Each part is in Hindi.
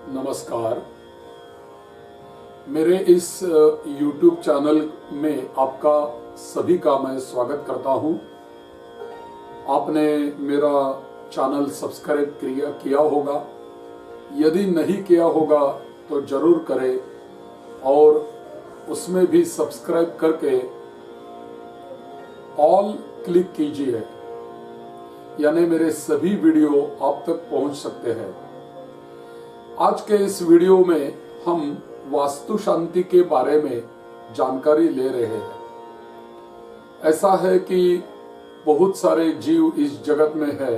नमस्कार। मेरे इस YouTube चैनल में आपका सभी का मैं स्वागत करता हूं। आपने मेरा चैनल सब्सक्राइब किया होगा, यदि नहीं किया होगा तो जरूर करें और उसमें भी सब्सक्राइब करके ऑल क्लिक कीजिए, यानी मेरे सभी वीडियो आप तक पहुंच सकते हैं। आज के इस वीडियो में हम वास्तु शांति के बारे में जानकारी ले रहे हैं। ऐसा है कि बहुत सारे जीव इस जगत में है।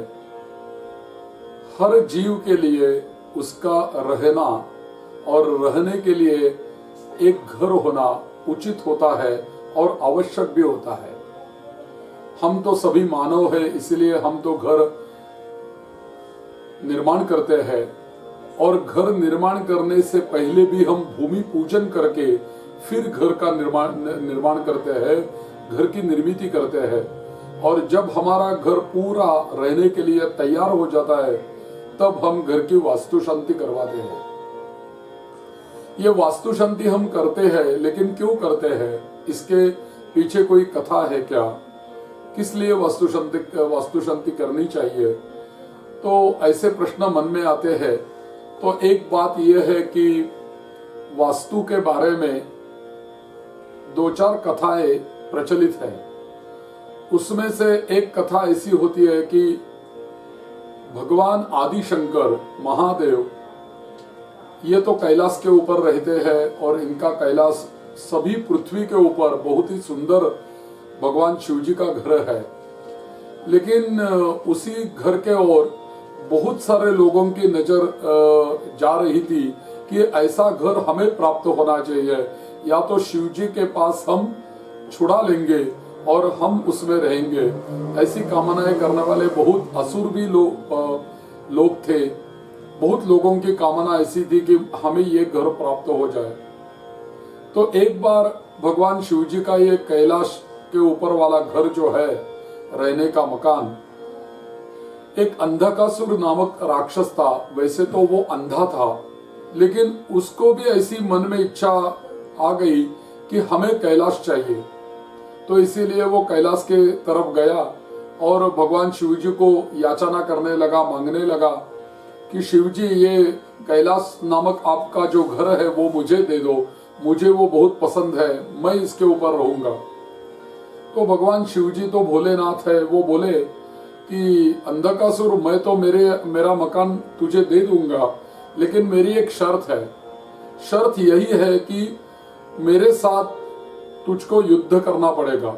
हर जीव के लिए उसका रहना और रहने के लिए एक घर होना उचित होता है और आवश्यक भी होता है। हम तो सभी मानव हैं, इसलिए हम तो घर निर्माण करते हैं और घर निर्माण करने से पहले भी हम भूमि पूजन करके फिर घर का निर्माण करते हैं, घर की निर्मित करते हैं। और जब हमारा घर पूरा रहने के लिए तैयार हो जाता है तब हम घर की वास्तु शांति करवाते हैं। ये वास्तु शांति हम करते हैं, लेकिन क्यों करते हैं? इसके पीछे कोई कथा है क्या? किस लिए वास्तु शांति करनी चाहिए? तो ऐसे प्रश्न मन में आते हैं। तो एक बात यह है कि वास्तु के बारे में दो चार कथाएं प्रचलित है। उसमें से एक कथा ऐसी होती है कि भगवान आदि शंकर महादेव ये तो कैलाश के ऊपर रहते हैं और इनका कैलाश सभी पृथ्वी के ऊपर बहुत ही सुंदर भगवान शिव जी का घर है। लेकिन उसी घर के ओर बहुत सारे लोगों की नजर जा रही थी कि ऐसा घर हमें प्राप्त होना चाहिए, या तो शिव जी के पास हम छुड़ा लेंगे और हम उसमें रहेंगे। ऐसी कामनाएं करने वाले बहुत असुर भी लोग थे। बहुत लोगों की कामना ऐसी थी कि हमें ये घर प्राप्त हो जाए। तो एक बार भगवान शिव जी का ये कैलाश के ऊपर वाला घर जो है, रहने का मकान, एक अंधकासुर नामक राक्षस था। वैसे तो वो अंधा था, लेकिन उसको भी ऐसी मन में इच्छा आ गई कि हमें कैलाश चाहिए। तो इसीलिए वो कैलाश के तरफ गया और भगवान शिव जी को याचना करने लगा, मांगने लगा कि शिव जी, ये कैलाश नामक आपका जो घर है वो मुझे दे दो, मुझे वो बहुत पसंद है, मैं इसके ऊपर रहूंगा। तो भगवान शिव जी तो भोलेनाथ है, वो बोले कि अंधकासुर, मैं तो मेरा मकान तुझे दे दूंगा, लेकिन मेरी एक शर्त है। शर्त यही है कि मेरे साथ तुझको युद्ध करना पड़ेगा।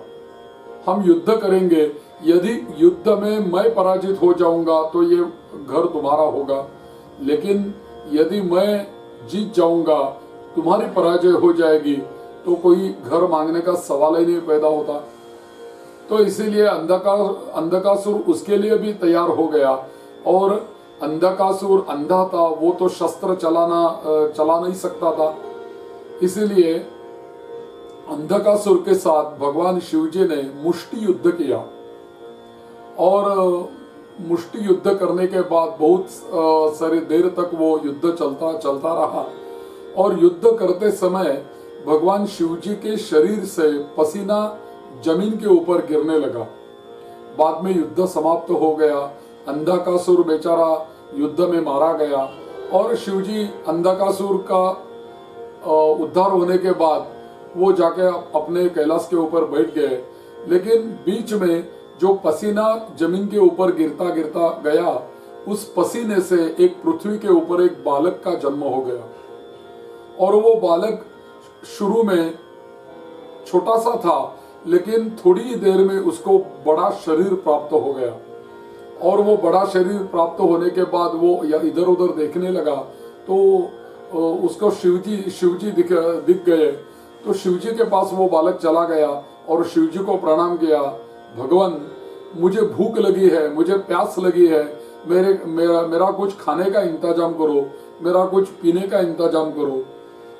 हम युद्ध करेंगे, यदि युद्ध में मैं पराजित हो जाऊंगा तो ये घर तुम्हारा होगा, लेकिन यदि मैं जीत जाऊंगा, तुम्हारी पराजय हो जाएगी, तो कोई घर मांगने का सवाल ही नहीं पैदा होता। तो इसीलिए अंधकासुर उसके लिए भी तैयार हो गया। और अंधकासुर अंधा था, वो तो शस्त्र चला नहीं सकता था। इसीलिए अंधकासुर के साथ भगवान शिव जी ने मुष्टि युद्ध किया। और मुष्टि युद्ध करने के बाद बहुत सारी देर तक वो युद्ध चलता रहा। और युद्ध करते समय भगवान शिव जी के शरीर से पसीना जमीन के ऊपर गिरने लगा। बाद में युद्ध समाप्त हो गया। अंधकासुर बेचारा युद्ध में मारा गया और शिवजी अंधकासुर का उद्धार होने के बाद वो जाके अपने कैलाश के ऊपर बैठ गए। लेकिन बीच में जो पसीना जमीन के ऊपर गिरता गिरता गया, उस पसीने से एक पृथ्वी के ऊपर एक बालक का जन्म हो गया। और वो बालक शुरू में छोटा सा था, लेकिन थोड़ी ही देर में उसको बड़ा शरीर प्राप्त हो गया। और वो बड़ा शरीर प्राप्त होने के बाद वो इधर उधर देखने लगा, तो उसको शिवजी दिख गए। तो शिवजी के पास वो बालक चला गया और शिवजी को प्रणाम किया। भगवान, मुझे भूख लगी है, मुझे प्यास लगी है, मेरा कुछ खाने का इंतजाम करो, मेरा कुछ पीने का इंतजाम करो।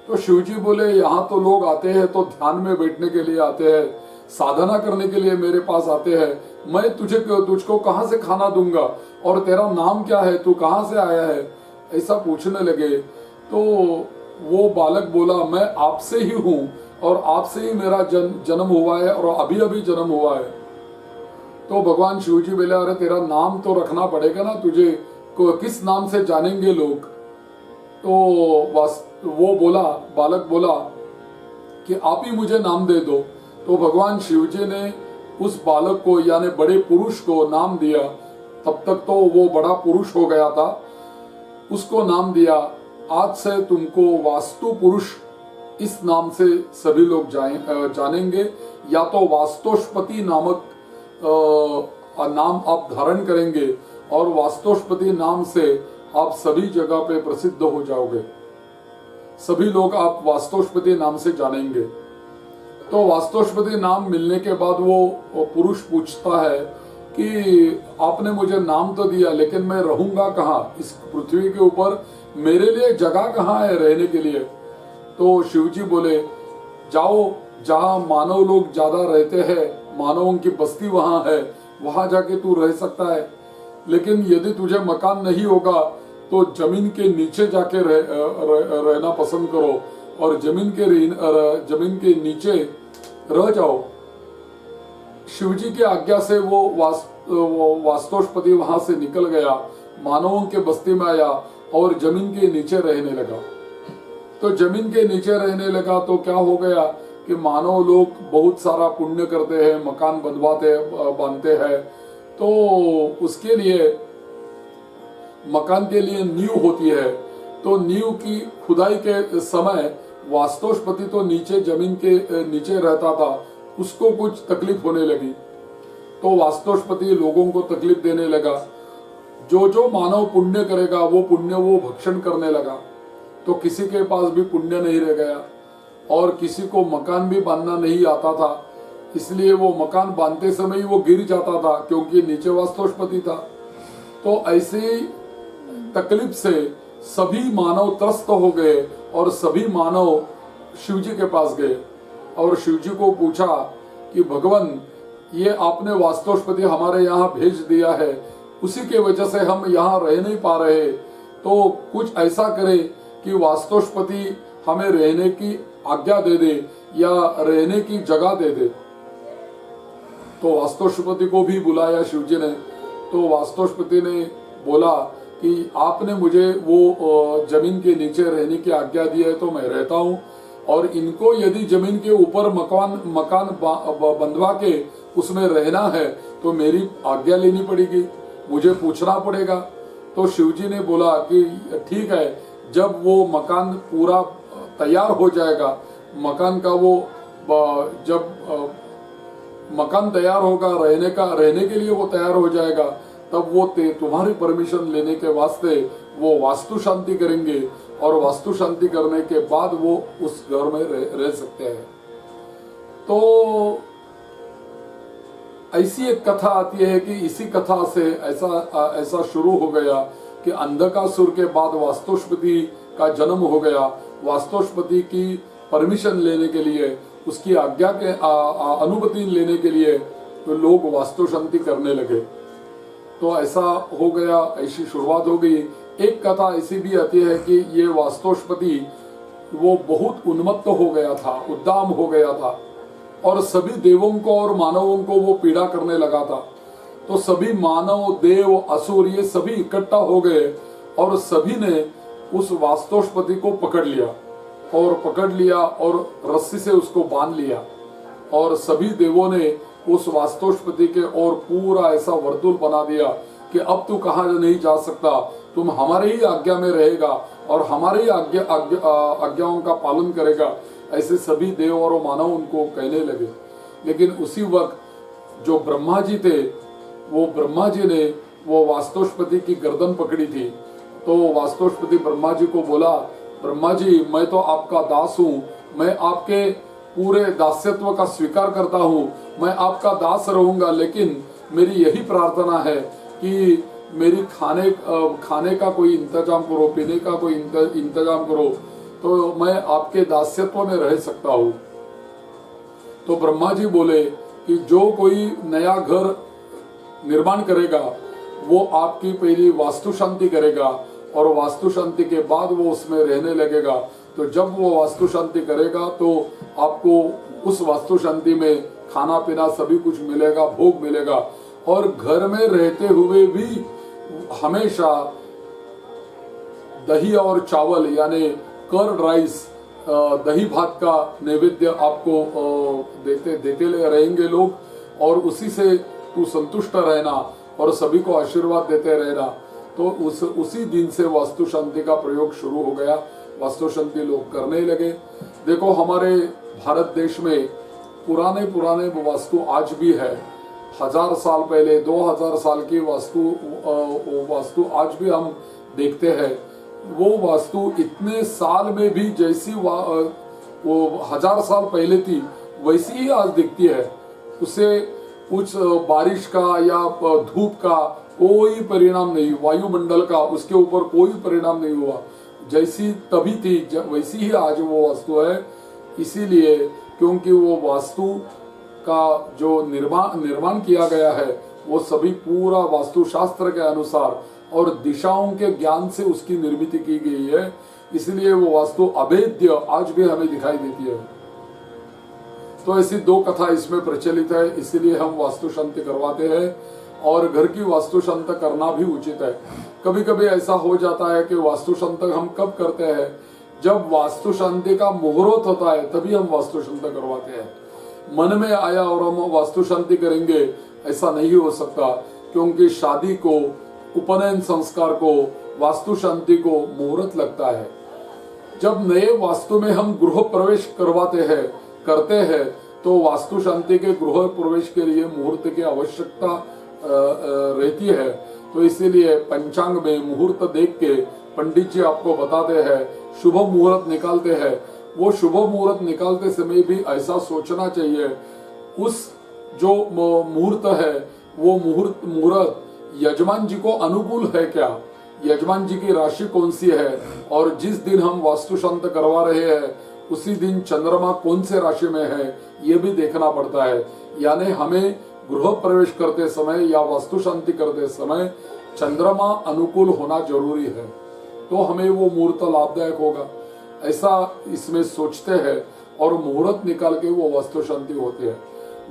तो शिवजी बोले, यहाँ तो लोग आते हैं तो ध्यान में बैठने के लिए आते हैं, साधना करने के लिए मेरे पास आते हैं, मैं तुझको कहाँ से खाना दूंगा और तेरा नाम क्या है, तू कहाँ से आया है, ऐसा पूछने लगे। तो वो बालक बोला, मैं आपसे ही हूँ और आपसे ही मेरा जन्म हुआ है और अभी अभी जन्म हुआ है। तो भगवान शिव जी बोले, अरे तेरा नाम तो रखना पड़ेगा ना, तुझे किस नाम से जानेंगे लोग। तो वो बोला, बालक बोला कि आप ही मुझे नाम दे दो। तो भगवान शिव जी ने उस बालक को यानी बड़े पुरुष को नाम दिया। तब तक तो वो बड़ा पुरुष हो गया था। उसको नाम दिया, आज से तुमको वास्तु पुरुष इस नाम से सभी लोग जानेंगे, या तो वास्तोष्पति नामक नाम आप धारण करेंगे और वास्तोष्पति नाम से आप सभी जगह पे प्रसिद्ध हो जाओगे। सभी लोग आप वास्तोष्पति नाम से जानेंगे। तो वास्तोष्पति नाम मिलने के बाद वो पुरुष पूछता है कि आपने मुझे नाम तो दिया, लेकिन मैं रहूंगा कहाँ? इस पृथ्वी के ऊपर मेरे लिए जगह कहाँ है रहने के लिए? तो शिवजी बोले, जाओ जहाँ मानव लोग ज्यादा रहते हैं, मानवों की बस्ती वहां है, वहां जाके तू रह सकता है। लेकिन यदि तुझे मकान नहीं होगा तो जमीन के नीचे जाके रहना पसंद करो और जमीन के नीचे रह जाओ। शिवजी की आज्ञा से वो वास्तोष्पति वहां से निकल गया, मानवों के बस्ती में आया और जमीन के नीचे रहने लगा। तो जमीन के नीचे रहने लगा तो क्या हो गया कि मानव लोग बहुत सारा पुण्य करते हैं, मकान बांधते हैं। तो उसके लिए मकान के लिए नींव होती है। तो नींव की खुदाई के समय वास्तोष्पति तो नीचे जमीन के नीचे रहता था, उसको कुछ तकलीफ होने लगी। तो वास्तोष्पति लोगों को तकलीफ देने लगा। जो जो मानव पुण्य करेगा वो पुण्य वो भक्षण करने लगा। तो किसी के पास भी पुण्य नहीं रह गया और किसी को मकान भी बांधना नहीं आता था, इसलिए वो मकान बांधते समय ही वो गिर जाता था क्योंकि नीचे वास्तोष्पति था। तो ऐसी तकलीफ से सभी मानव त्रस्त हो गए और सभी मानव शिवजी के पास गए और शिवजी को पूछा कि भगवान, ये आपने वास्तोष्पति हमारे यहाँ भेज दिया है, उसी के वजह से हम यहाँ रह नहीं पा रहे, तो कुछ ऐसा करे कि वास्तोष्पति हमें रहने की आज्ञा दे दे या रहने की जगह दे दे। तो वास्तोष्पति को भी बुलाया शिवजी ने। तो वास्तोष्पति ने बोला कि आपने मुझे वो जमीन के नीचे रहने की आज्ञा दी है तो मैं रहता हूँ, और इनको यदि जमीन के ऊपर मकान बंधवा के उसमें रहना है तो मेरी आज्ञा लेनी पड़ेगी, मुझे पूछना पड़ेगा। तो शिवजी ने बोला कि ठीक है, जब वो मकान पूरा तैयार हो जाएगा, मकान का वो जब मकान तैयार होगा, रहने के लिए वो तैयार हो जाएगा, तब वो तुम्हारी परमिशन लेने के वास्ते वो वास्तु शांति करेंगे और वास्तु शांति करने के बाद वो उस घर में रह सकते हैं। तो ऐसी एक कथा आती है कि इसी कथा से ऐसा शुरू हो गया कि अंधकासुर के बाद वास्तुस्पति का जन्म हो गया। वास्तुस्पति की परमिशन लेने के लिए, उसकी आज्ञा के अनुमति लेने के लिए तो लोग वास्तु शांति करने लगे। तो ऐसा हो गया, ऐसी शुरुआत हो गई। एक कथा ऐसी भी आती है कि ये वास्तुस्पति वो बहुत उन्मत्त हो गया था, उद्दाम हो गया था और सभी देवों को और मानवों को वो पीड़ा करने लगा था। तो सभी मानव, देव, असुर ये सभी इकट्ठा हो गए और सभी ने उस वास्तुस्पति को पकड़ लिया और रस्सी से उसको बांध लिया और सभी देवों ने उस वास्तुस्पति के और पूरा ऐसा वर्तुल बना दिया कि अब तू कहाँ नहीं जा सकता, तुम हमारे ही आज्ञा में रहेगा और हमारे ही आज्ञाओं का पालन करेगा। ऐसे सभी देव और मानव उनको कहने लगे। लेकिन उसी वक्त जो ब्रह्मा जी थे, वो ब्रह्मा जी ने वो वास्तुस्पति की गर्दन पकड़ी थी। तो वास्तुस्पति ब्रह्मा जी को बोला, ब्रह्मा जी, मैं तो आपका दास हूँ, मैं आपके पूरे दास्यत्व का स्वीकार करता हूँ, मैं आपका दास रहूंगा, लेकिन मेरी यही प्रार्थना है कि मेरी खाने का कोई इंतजाम करो, पीने का कोई इंतजाम करो, तो मैं आपके दास्यत्व में रह सकता हूँ। तो ब्रह्मा जी बोले कि जो कोई नया घर निर्माण करेगा वो आपकी पहली वास्तु शांति करेगा और वास्तु शांति के बाद वो उसमें रहने लगेगा। तो जब वो वास्तु शांति करेगा तो आपको उस वास्तु शांति में खाना पीना सभी कुछ मिलेगा, भोग मिलेगा। और घर में रहते हुए भी हमेशा दही और चावल यानी कर्ड राइस, दही भात का नैवेद्य आपको देते रहेंगे लोग, और उसी से तू संतुष्ट रहना और सभी को आशीर्वाद देते रहना। तो उसी दिन से वास्तु शांति का प्रयोग शुरू हो गया, वास्तु शांति लोग करने लगे। देखो हमारे भारत देश में पुराने वास्तु आज भी है, 1000 साल पहले 2000 साल की वास्तु आज भी हम देखते हैं। वो वास्तु इतने साल में भी जैसी वो 1000 साल पहले थी वैसी ही आज दिखती है। उसे कुछ बारिश का या धूप का कोई परिणाम नहीं, वायुमंडल का उसके ऊपर कोई परिणाम नहीं हुआ। जैसी तभी थी वैसी ही आज वो वास्तु है। इसीलिए क्योंकि वो वास्तु का जो निर्माण किया गया है वो सभी पूरा वास्तु शास्त्र के अनुसार और दिशाओं के ज्ञान से उसकी निर्मित की गई है। इसलिए वो वास्तु अभेद्य आज भी हमें दिखाई देती है। तो ऐसी 2 कथा इसमें प्रचलित है, इसीलिए हम वास्तु शांति करवाते हैं। और घर की वास्तु शांति करना भी उचित है। कभी कभी ऐसा हो जाता है कि वास्तु शांति हम कब करते हैं, जब वास्तु शांति का मुहूर्त होता है तभी हम वास्तु शांति करवाते हैं। मन में आया और हम वास्तु शांति करेंगे, ऐसा नहीं हो सकता। क्योंकि शादी को, उपनयन संस्कार को, वास्तु शांति को मुहूर्त लगता है। जब नए वास्तु में हम गृह प्रवेश करते हैं तो वास्तु शांति के गृह प्रवेश के लिए मुहूर्त की आवश्यकता रहती है। तो इसीलिए पंचांग में मुहूर्त देख के पंडित जी आपको बताते हैं, शुभ मुहूर्त निकालते हैं। वो शुभ मुहूर्त निकालते समय भी ऐसा सोचना चाहिए, उस जो मुहूर्त है वो मुहूर्त यजमान जी को अनुकूल है क्या, यजमान जी की राशि कौन सी है, और जिस दिन हम वास्तु शांति करवा रहे हैं उसी दिन चंद्रमा कौन से राशि में है ये भी देखना पड़ता है। यानी हमें गृह प्रवेश करते समय या वास्तु शांति करते समय चंद्रमा अनुकूल होना जरूरी है, तो हमें वो मुहूर्त लाभदायक होगा, ऐसा इसमें सोचते हैं और मुहूर्त निकाल के वो वास्तु शांति होती है।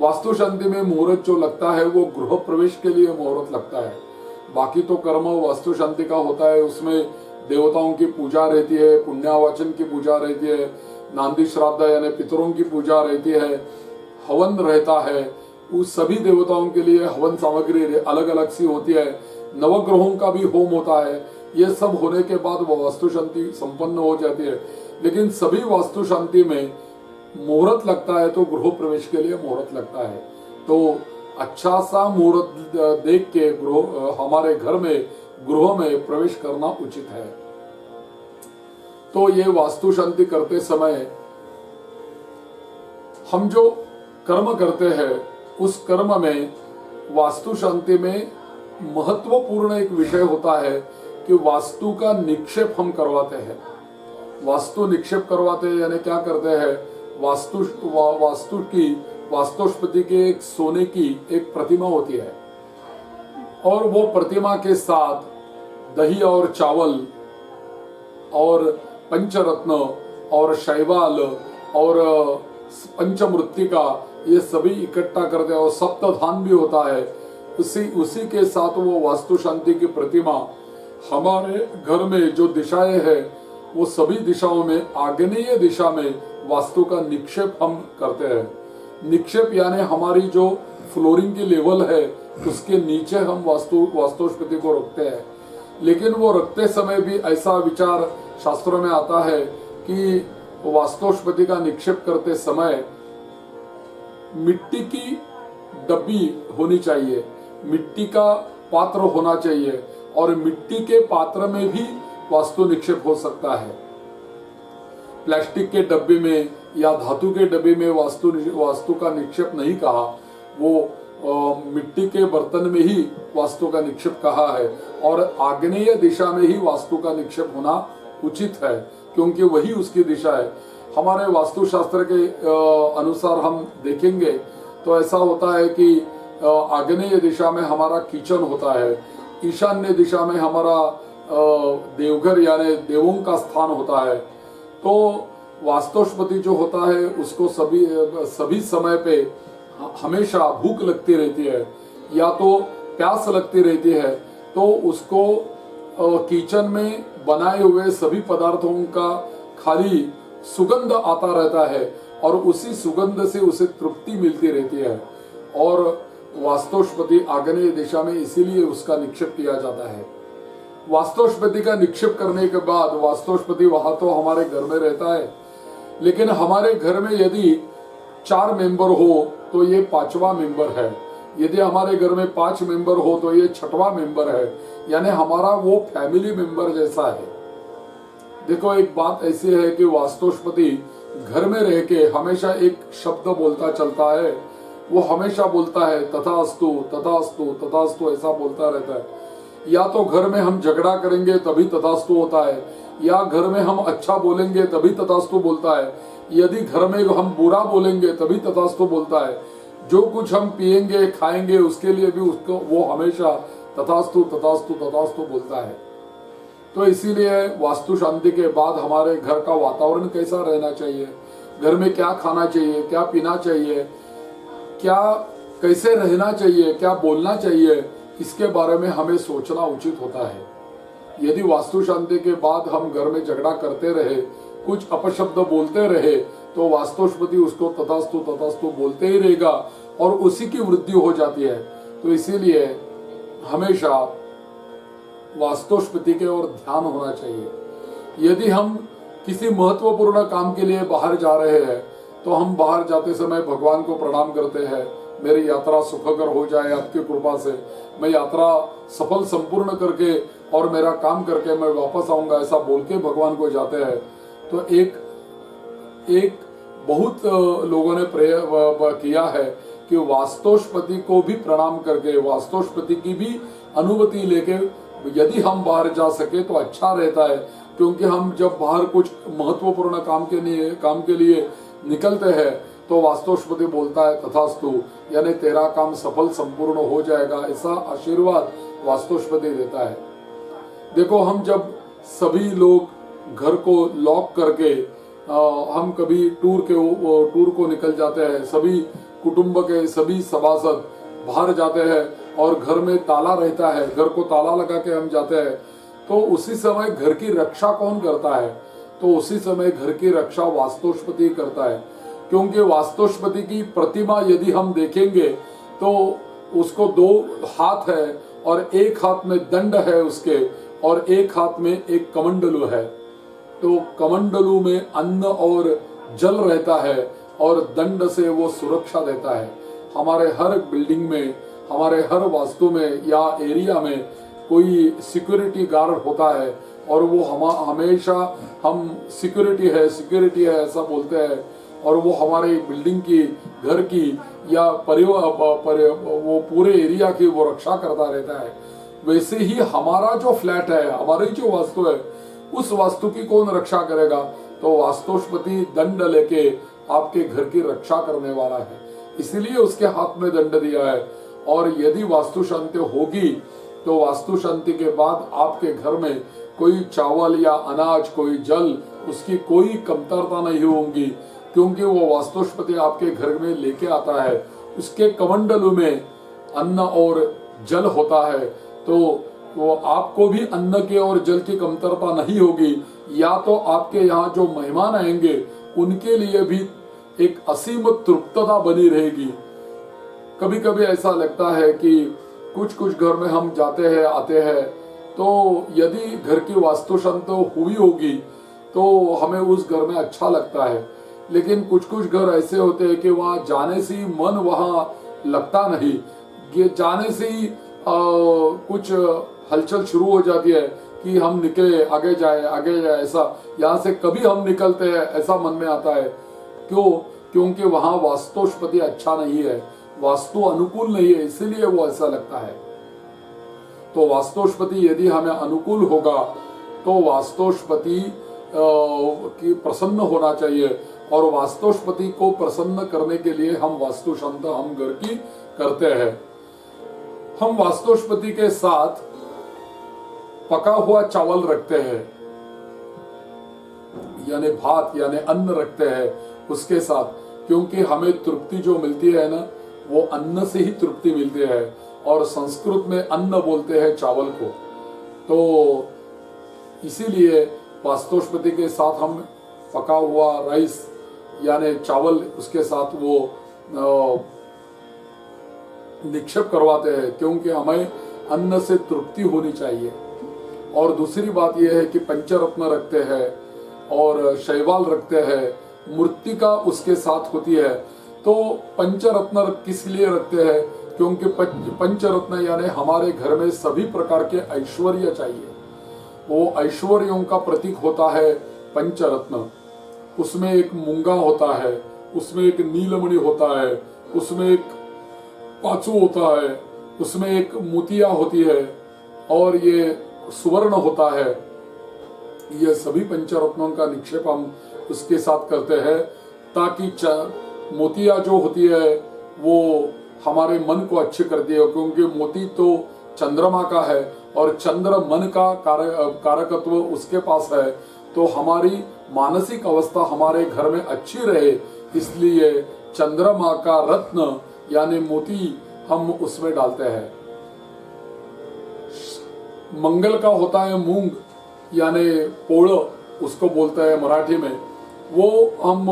वास्तु शांति में मुहूर्त जो लगता है वो गृह प्रवेश के लिए मुहूर्त लगता है। बाकी तो कर्म वास्तु शांति का होता है, उसमें देवताओं की पूजा रहती है, पुण्यावाचन की पूजा रहती है, नांदी श्राद्ध यानी पितरों की पूजा रहती है, हवन रहता है। उस सभी देवताओं के लिए हवन सामग्री अलग अलग सी होती है, नवग्रहों का भी होम होता है। ये सब होने के बाद वो वास्तु शांति संपन्न हो जाती है। लेकिन सभी वास्तु शांति में मुहूर्त लगता है तो गृह प्रवेश के लिए मुहूर्त लगता है। तो अच्छा सा मुहूर्त देख के हमारे घर में गृह में प्रवेश करना उचित है। तो ये वास्तु शांति करते समय हम जो कर्म करते हैं उस कर्म में वास्तु शांति में महत्वपूर्ण एक विषय होता है कि वास्तु का निक्षेप हम करवाते हैं। वास्तु निक्षेप करवाते हैं यानी क्या करते हैं, वास्तुस्पति के एक सोने की एक प्रतिमा होती है और वो प्रतिमा के साथ दही और चावल और पंचरत्न और शैवाल और पंचमृत्तिका ये सभी इकट्ठा करते हैं और सप्तधान भी होता है। उसी के साथ वो वास्तु शांति की प्रतिमा हमारे घर में जो दिशाएं हैं वो सभी दिशाओं में आग्नेय दिशा में वास्तु का निक्षेप हम करते हैं। निक्षेप यानी हमारी जो फ्लोरिंग की लेवल है उसके नीचे हम वास्तुस्पति को रखते हैं। लेकिन वो रखते समय भी ऐसा विचार शास्त्रों में आता है कि वास्तुस्पति का निक्षेप करते समय मिट्टी की डब्बी होनी चाहिए, मिट्टी का पात्र होना चाहिए और मिट्टी के पात्र में भी वास्तु निक्षेप हो सकता है। प्लास्टिक के डब्बे में या धातु के डब्बे में वास्तु का निक्षेप नहीं कहा, वो मिट्टी के बर्तन में ही वास्तु का निक्षेप कहा है और आग्नेय दिशा में ही वास्तु का निक्षेप होना उचित है क्योंकि वही उसकी दिशा है। हमारे वास्तुशास्त्र के अनुसार हम देखेंगे तो ऐसा होता है कि आग्नेय दिशा में हमारा किचन होता है, ईशान्य दिशा में हमारा देवघर यानी देवों का स्थान होता है, तो वास्तुस्पति जो होता है उसको सभी समय पे हमेशा भूख लगती रहती है या तो प्यास लगती रहती है, तो उसको किचन में बनाए हुए सभी पदार्थों का खाली सुगंध आता रहता है और उसी सुगंध से उसे तृप्ति मिलती रहती है। और वास्तुस्पति आग्नेय दिशा में इसीलिए उसका निक्षेप किया जाता है। वास्तुस्पति का निक्षेप करने के बाद वास्तुस्पति वहां तो हमारे घर में रहता है, लेकिन हमारे घर में यदि 4 मेंबर हो तो ये 5वां मेंबर है, यदि हमारे घर में 5 मेंबर हो तो ये 6वां मेंबर है, यानी हमारा वो फैमिली मेंबर जैसा है। देखो एक बात ऐसी है कि वास्तुस्पति घर में रह के हमेशा एक शब्द बोलता चलता है, वो हमेशा बोलता है तथास्तु तथास्तु तथास्तु, ऐसा बोलता रहता है। या तो घर में हम झगड़ा करेंगे तभी तथास्तु होता है, या घर में हम अच्छा बोलेंगे तभी तथास्तु बोलता है, यदि घर में हम बुरा बोलेंगे तभी तथास्तु बोलता है। जो कुछ हम पिएंगे खाएंगे उसके लिए भी उसको वो हमेशा तथास्तु तथास्तु तथास्तु बोलता है। तो इसीलिए वास्तु शांति के बाद हमारे घर का वातावरण कैसा रहना चाहिए, घर में क्या खाना चाहिए, क्या पीना चाहिए, क्या कैसे रहना चाहिए, क्या बोलना चाहिए, इसके बारे में हमें सोचना उचित होता है। यदि वास्तु शांति के बाद हम घर में झगड़ा करते रहे, कुछ अपशब्द बोलते रहे, तो वास्तुस्पति उसको तथास्तु तथास्तु बोलते ही रहेगा और उसी की वृद्धि हो जाती है। तो इसीलिए हमेशा वास्तुस्पति के ओर ध्यान होना चाहिए। यदि हम किसी महत्वपूर्ण काम के लिए बाहर जा रहे हैं तो हम बाहर जाते समय भगवान को प्रणाम करते हैं, मेरी यात्रा सुखकर हो जाए आपकी कृपा से, मैं यात्रा सफल संपूर्ण करके और मेरा काम करके मैं वापस आऊंगा, ऐसा बोल के भगवान को जाते हैं। तो एक बहुत लोगों ने किया है कि वास्तुस्पति को भी प्रणाम करके, वास्तुस्पति की भी अनुमति लेके यदि हम बाहर जा सके तो अच्छा रहता है, क्योंकि हम जब बाहर कुछ महत्वपूर्ण काम के लिए निकलते हैं तो वास्तुस्पति बोलता है तथास्तु, यानी तेरा काम सफल संपूर्ण हो जाएगा, ऐसा आशीर्वाद वास्तुस्पति देता है। देखो हम जब सभी लोग घर को लॉक करके हम कभी टूर को निकल जाते हैं, सभी कुटुंब के सभी सभासद बाहर जाते हैं और घर में ताला रहता है, घर को ताला लगा के हम जाते हैं, तो उसी समय घर की रक्षा कौन करता है? तो उसी समय घर की रक्षा वास्तुस्पति करता है, क्योंकि वास्तुस्पति की प्रतिमा यदि हम देखेंगे तो उसको 2 हाथ है और एक हाथ में दंड है उसके और एक हाथ में एक कमंडलू है। तो कमंडलू में अन्न और जल रहता है और दंड से वो सुरक्षा देता है। हमारे हर बिल्डिंग में, हमारे हर वास्तु में या एरिया में कोई सिक्योरिटी गार्ड होता है और वो हमेशा हम सिक्योरिटी है ऐसा बोलते हैं, और वो हमारे बिल्डिंग की, घर की या वो पूरे एरिया की वो रक्षा करता रहता है। वैसे ही हमारा जो फ्लैट है, हमारी जो वास्तु है, उस वास्तु की कौन रक्षा करेगा? तो वास्तुस्पति दंड लेके आपके घर की रक्षा करने वाला है, इसीलिए उसके हाथ में दंड दिया है। और यदि वास्तु शांति होगी तो वास्तु शांति के बाद आपके घर में कोई चावल या अनाज, कोई जल, उसकी कोई कमतरता नहीं होगी, क्योंकि वो वास्तुस्पति आपके घर में लेके आता है। उसके कमंडलू में अन्न और जल होता है, तो वो आपको भी अन्न के और जल की कमतरता नहीं होगी, या तो आपके यहाँ जो मेहमान आएंगे उनके लिए भी एक असीम तृप्तता बनी रहेगी। कभी कभी ऐसा लगता है कि कुछ घर में हम जाते हैं आते हैं, तो यदि घर की वास्तु शांति हुई होगी तो हमें उस घर में अच्छा लगता है, लेकिन कुछ घर ऐसे होते हैं कि वहाँ जाने से ही मन वहाँ लगता नहीं, ये जाने से ही कुछ हलचल शुरू हो जाती है कि हम निकले, आगे जाए, ऐसा यहाँ से कभी हम निकलते हैं ऐसा मन में आता है। क्यों? क्योंकि वहाँ वास्तुस्पति अच्छा नहीं है, वास्तु अनुकूल नहीं है, इसीलिए वो ऐसा लगता है। तो वास्तुस्पति यदि हमें अनुकूल होगा तो वास्तुस्पति की प्रसन्न होना चाहिए, और वास्तुस्पति को प्रसन्न करने के लिए हम वास्तु शांति हम घर की करते हैं। हम वास्तुस्पति के साथ पका हुआ चावल रखते हैं, यानी भात यानी अन्न रखते हैं उसके साथ, क्योंकि हमें तृप्ति जो मिलती है ना वो अन्न से ही तृप्ति मिलती है, और संस्कृत में अन्न बोलते हैं चावल को। तो इसीलिए वास्तुस्पति के साथ हम पका हुआ राइस यानी चावल उसके साथ वो निक्षेप करवाते हैं, क्योंकि हमें अन्न से तृप्ति होनी चाहिए। और दूसरी बात यह है कि पंचरत्न रखते हैं और शैवाल रखते हैं, मूर्तिका उसके साथ होती है। तो पंचरत्न किस लिए रखते हैं? क्योंकि पंचरत्न यानी हमारे घर में सभी प्रकार के ऐश्वर्य चाहिए, वो ऐश्वर्यों का प्रतीक होता है पंचरत्न। उसमें एक मूंगा होता है, उसमें एक नीलमणि होता है, उसमें एक पाचू होता है, उसमें एक मोतिया होती है, और ये सुवर्ण होता है। ये सभी पंचरत्नों का निक्षेप हम उसके साथ करते हैं, ताकि मोतिया जो होती है वो हमारे मन को अच्छे करती है, क्योंकि मोती तो चंद्रमा का है और चंद्र मन का कारकत्व उसके पास है। तो हमारी मानसिक अवस्था हमारे घर में अच्छी रहे, इसलिए चंद्रमा का रत्न यानी मोती हम उसमें डालते हैं। मंगल का होता है मूंग यानी पोड़ उसको बोलते हैं मराठी में, वो हम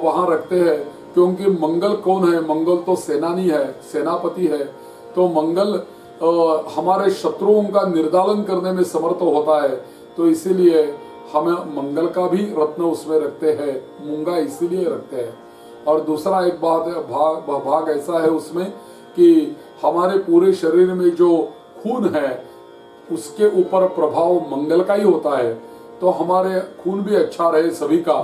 वहां रखते हैं, क्योंकि मंगल कौन है? मंगल तो सेनानी है, सेनापति है। तो मंगल हमारे शत्रुओं का निर्दालन करने में समर्थ होता है, तो इसीलिए हमें मंगल का भी रत्न उसमें रखते हैं, मूंगा इसीलिए रखते हैं। और दूसरा एक बात भाग ऐसा है उसमें कि हमारे पूरे शरीर में जो खून है उसके ऊपर प्रभाव मंगल का ही होता है। तो हमारे खून भी अच्छा रहे सभी का,